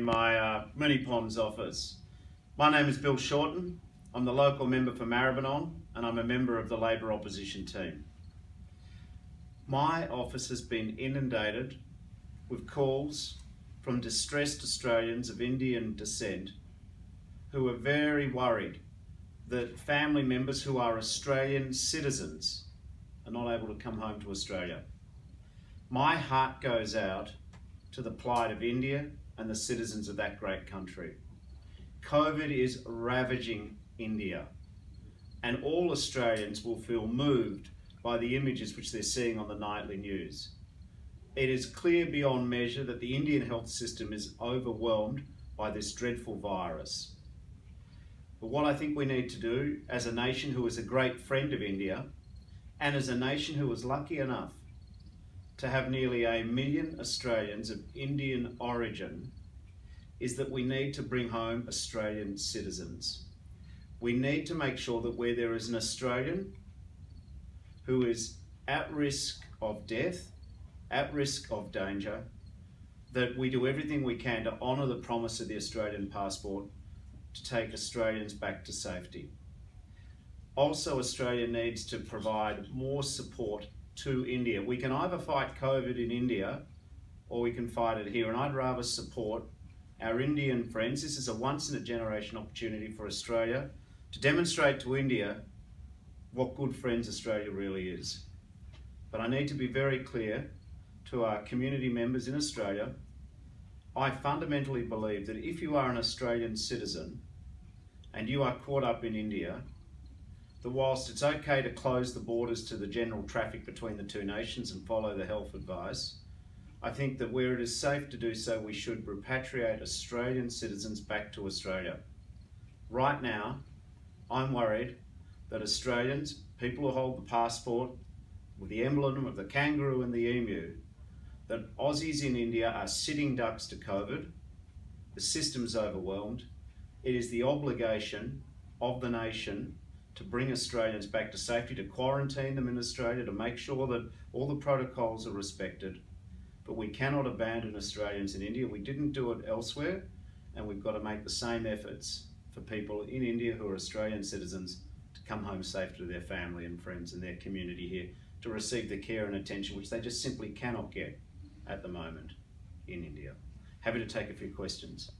my Moonee Ponds office. My name is Bill Shorten. I'm the local member for Maribyrnong and I'm a member of the Labor opposition team. My office has been inundated with calls from distressed Australians of Indian descent who are very worried that family members who are Australian citizens are not able to come home to Australia. My heart goes out to the plight of India and the citizens of that great country. COVID is ravaging India, and all Australians will feel moved by the images which they're seeing on the nightly news. It is clear beyond measure that the Indian health system is overwhelmed by this dreadful virus. But what I think we need to do as a nation who is a great friend of India, and as a nation who was lucky enough to have nearly 1 million Australians of Indian origin, is that we need to bring home Australian citizens. We need to make sure that where there is an Australian who is at risk of death, at risk of danger, that we do everything we can to honour the promise of the Australian passport to take Australians back to safety. Also, Australia needs to provide more support to India. We can either fight COVID in India or we can fight it here, and I'd rather support our Indian friends. This is a once-in-a-generation opportunity for Australia to demonstrate to India what good friends Australia really is. But I need to be very clear to our community members in Australia. I fundamentally believe that if you are an Australian citizen and you are caught up in India, that whilst it's okay to close the borders to the general traffic between the two nations and follow the health advice, I think that where it is safe to do so, we should repatriate Australian citizens back to Australia. Right now, I'm worried that Australians, people who hold the passport with the emblem of the kangaroo and the emu, that Aussies in India are sitting ducks to COVID. The system's overwhelmed. It is the obligation of the nation to bring Australians back to safety, to quarantine them in Australia, to make sure that all the protocols are respected. But we cannot abandon Australians in India. We didn't do it elsewhere, and we've got to make the same efforts for people in India who are Australian citizens to come home safe to their family and friends and their community here, to receive the care and attention which they just simply cannot get at the moment in India. Happy to take a few questions.